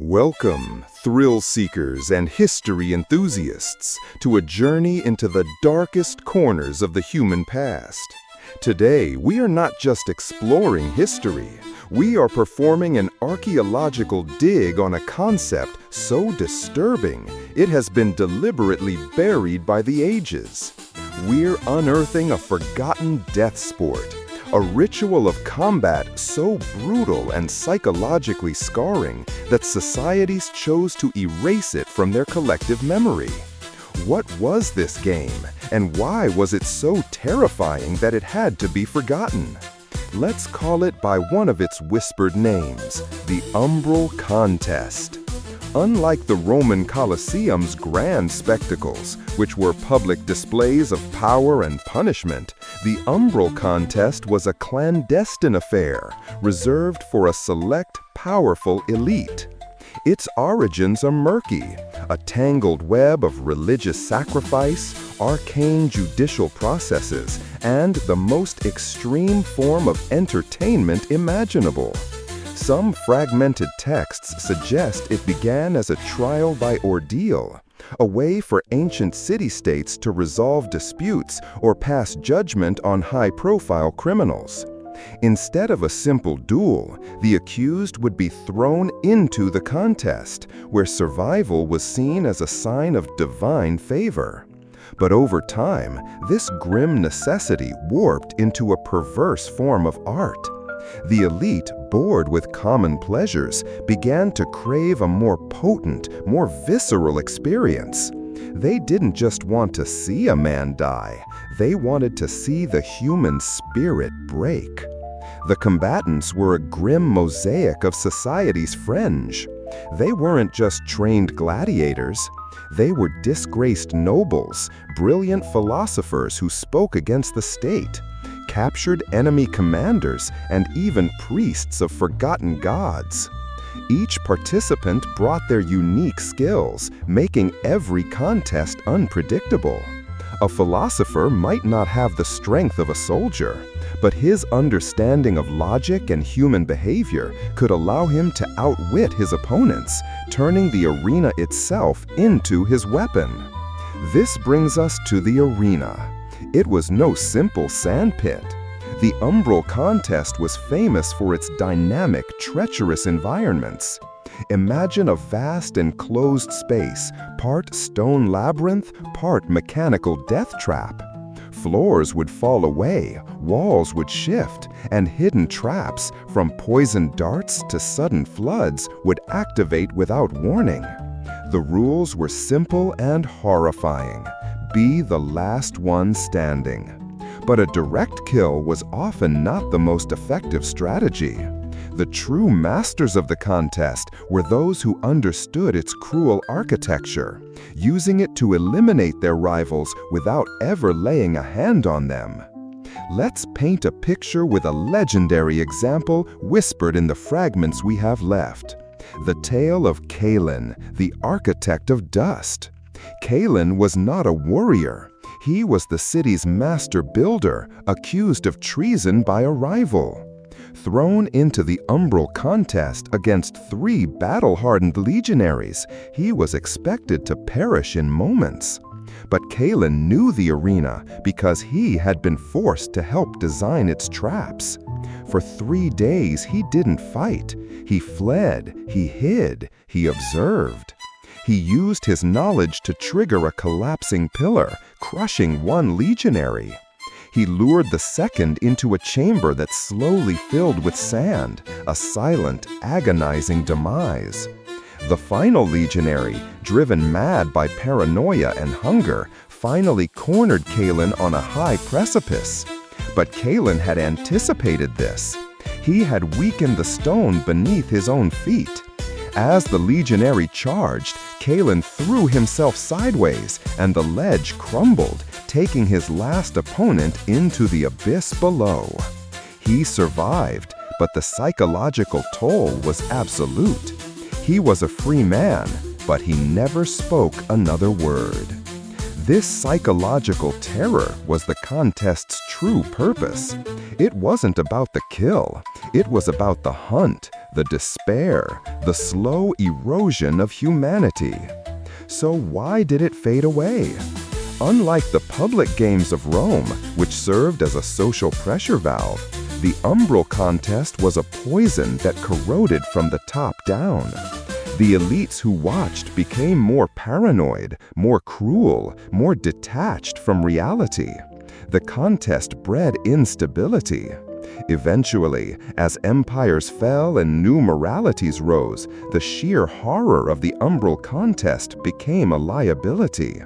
Welcome, thrill seekers and history enthusiasts, to a journey into the darkest corners of the human past. Today, we are not just exploring history, we are performing an archaeological dig on a concept so disturbing it has been deliberately buried by the ages. We're unearthing a forgotten death sport, a ritual of combat so brutal and psychologically scarring that societies chose to erase it from their collective memory. What was this game, and why was it so terrifying that it had to be forgotten? Let's call it by one of its whispered names, the Umbral Contest. Unlike the Roman Colosseum's grand spectacles, which were public displays of power and punishment, the Umbral Contest was a clandestine affair, reserved for a select, powerful elite. Its origins are murky, a tangled web of religious sacrifice, arcane judicial processes, and the most extreme form of entertainment imaginable. Some fragmented texts suggest it began as a trial by ordeal, a way for ancient city-states to resolve disputes or pass judgment on high-profile criminals. Instead of a simple duel, the accused would be thrown into the contest, where survival was seen as a sign of divine favor. But over time, this grim necessity warped into a perverse form of art. The elite, bored with common pleasures, began to crave a more potent, more visceral experience. They didn't just want to see a man die, they wanted to see the human spirit break. The combatants were a grim mosaic of society's fringe. They weren't just trained gladiators. They were disgraced nobles, brilliant philosophers who spoke against the state, captured enemy commanders, and even priests of forgotten gods. Each participant brought their unique skills, making every contest unpredictable. A philosopher might not have the strength of a soldier, but his understanding of logic and human behavior could allow him to outwit his opponents, turning the arena itself into his weapon. This brings us to the arena. It was no simple sandpit. The Umbral Contest was famous for its dynamic, treacherous environments. Imagine a vast enclosed space, part stone labyrinth, part mechanical death trap. Floors would fall away, walls would shift, and hidden traps, from poisoned darts to sudden floods, would activate without warning. The rules were simple and horrifying. Be the last one standing. But a direct kill was often not the most effective strategy. The true masters of the contest were those who understood its cruel architecture, using it to eliminate their rivals without ever laying a hand on them. Let's paint a picture with a legendary example whispered in the fragments we have left. The tale of Calin, the architect of dust. Calin was not a warrior. He was the city's master builder, accused of treason by a rival. Thrown into the Umbral Contest against 3 battle-hardened legionaries, he was expected to perish in moments. But Calin knew the arena because he had been forced to help design its traps. For 3 days he didn't fight. He fled, he hid, he observed. He used his knowledge to trigger a collapsing pillar, crushing 1 legionary. He lured the second into a chamber that slowly filled with sand, a silent, agonizing demise. The final legionary, driven mad by paranoia and hunger, finally cornered Calin on a high precipice. But Calin had anticipated this. He had weakened the stone beneath his own feet. As the legionary charged, Calin threw himself sideways, and the ledge crumbled, taking his last opponent into the abyss below. He survived, but the psychological toll was absolute. He was a free man, but he never spoke another word. This psychological terror was the contest's true purpose. It wasn't about the kill. It was about the hunt, the despair, the slow erosion of humanity. So why did it fade away? Unlike the public games of Rome, which served as a social pressure valve, the umbral contest was a poison that corroded from the top down. The elites who watched became more paranoid, more cruel, more detached from reality. The contest bred instability. Eventually, as empires fell and new moralities rose, the sheer horror of the umbral contest became a liability.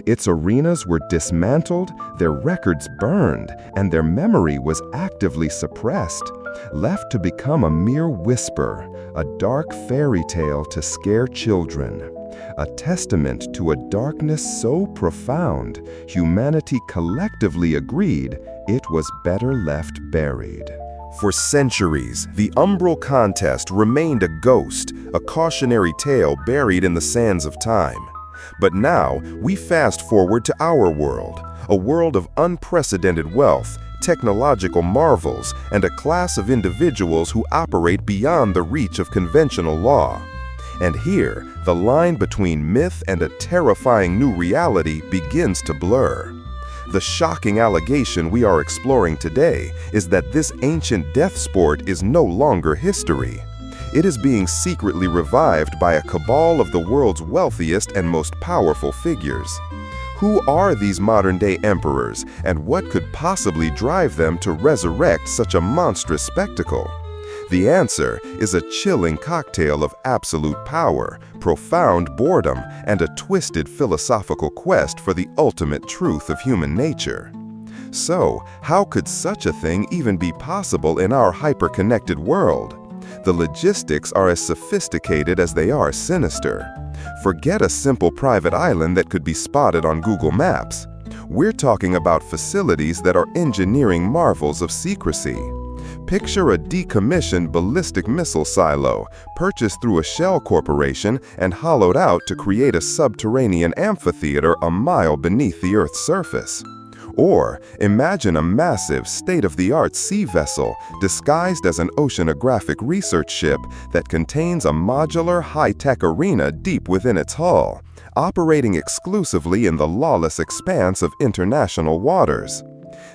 Its arenas were dismantled, their records burned, and their memory was actively suppressed, left to become a mere whisper, a dark fairy tale to scare children, a testament to a darkness so profound, humanity collectively agreed it was better left buried. For centuries, the umbral contest remained a ghost, a cautionary tale buried in the sands of time. But now, we fast forward to our world, a world of unprecedented wealth, technological marvels, and a class of individuals who operate beyond the reach of conventional law. And here, the line between myth and a terrifying new reality begins to blur. The shocking allegation we are exploring today is that this ancient death sport is no longer history. It is being secretly revived by a cabal of the world's wealthiest and most powerful figures. Who are these modern-day emperors, and what could possibly drive them to resurrect such a monstrous spectacle? The answer is a chilling cocktail of absolute power, profound boredom, and a twisted philosophical quest for the ultimate truth of human nature. So, how could such a thing even be possible in our hyper-connected world? The logistics are as sophisticated as they are sinister. Forget a simple private island that could be spotted on Google Maps. We're talking about facilities that are engineering marvels of secrecy. Picture a decommissioned ballistic missile silo, purchased through a shell corporation and hollowed out to create a subterranean amphitheater a mile beneath the Earth's surface. Or imagine a massive, state-of-the-art sea vessel disguised as an oceanographic research ship that contains a modular, high-tech arena deep within its hull, operating exclusively in the lawless expanse of international waters.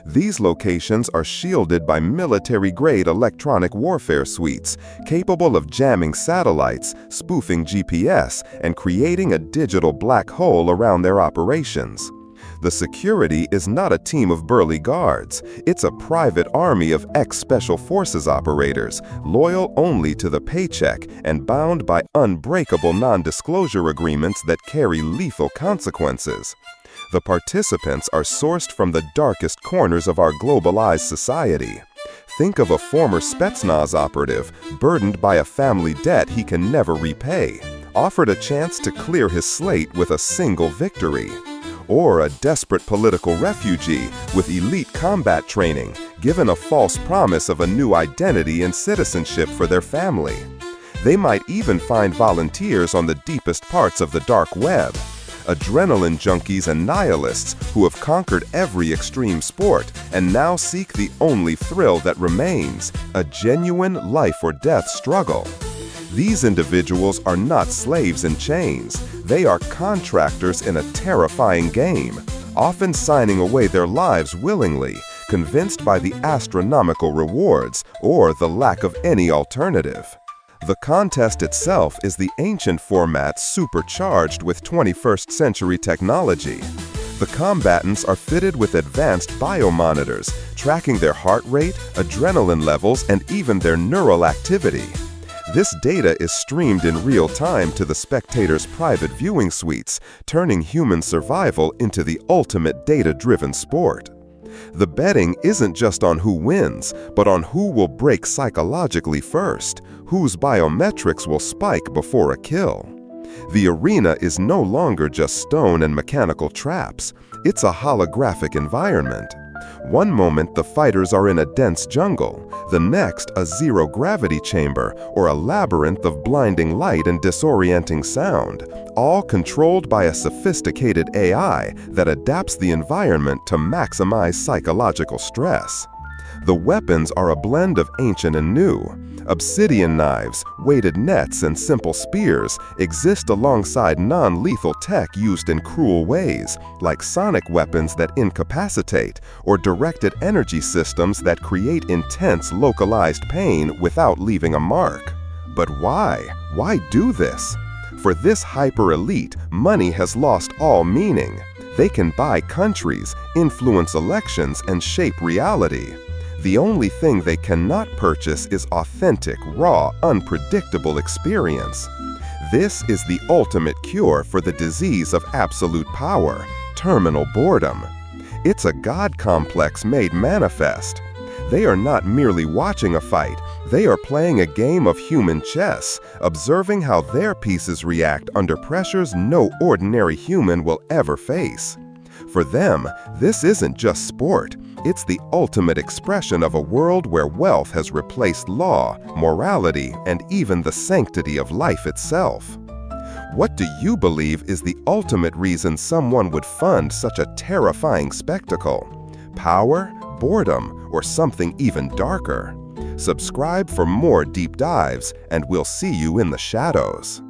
These locations are shielded by military-grade electronic warfare suites, capable of jamming satellites, spoofing GPS, and creating a digital black hole around their operations. The security is not a team of burly guards. It's a private army of ex-special forces operators, loyal only to the paycheck and bound by unbreakable non-disclosure agreements that carry lethal consequences. The participants are sourced from the darkest corners of our globalized society. Think of a former Spetsnaz operative, burdened by a family debt he can never repay, offered a chance to clear his slate with a single victory. Or a desperate political refugee with elite combat training, given a false promise of a new identity and citizenship for their family. They might even find volunteers on the deepest parts of the dark web. Adrenaline junkies and nihilists who have conquered every extreme sport and now seek the only thrill that remains, a genuine life-or-death struggle. These individuals are not slaves in chains. They are contractors in a terrifying game, often signing away their lives willingly, convinced by the astronomical rewards or the lack of any alternative. The contest itself is the ancient format supercharged with 21st century technology. The combatants are fitted with advanced biomonitors, tracking their heart rate, adrenaline levels, and even their neural activity. This data is streamed in real time to the spectators' private viewing suites, turning human survival into the ultimate data-driven sport. The betting isn't just on who wins, but on who will break psychologically first, whose biometrics will spike before a kill. The arena is no longer just stone and mechanical traps. It's a holographic environment. One moment the fighters are in a dense jungle, the next a zero-gravity chamber or a labyrinth of blinding light and disorienting sound, all controlled by a sophisticated AI that adapts the environment to maximize psychological stress. The weapons are a blend of ancient and new. Obsidian knives, weighted nets, and simple spears exist alongside non-lethal tech used in cruel ways, like sonic weapons that incapacitate or directed energy systems that create intense localized pain without leaving a mark. But why? Why do this? For this hyper-elite, money has lost all meaning. They can buy countries, influence elections, and shape reality. The only thing they cannot purchase is authentic, raw, unpredictable experience. This is the ultimate cure for the disease of absolute power, terminal boredom. It's a God complex made manifest. They are not merely watching a fight, they are playing a game of human chess, observing how their pieces react under pressures no ordinary human will ever face. For them, this isn't just sport. It's the ultimate expression of a world where wealth has replaced law, morality, and even the sanctity of life itself. What do you believe is the ultimate reason someone would fund such a terrifying spectacle? Power, boredom, or something even darker? Subscribe for more deep dives, and we'll see you in the shadows.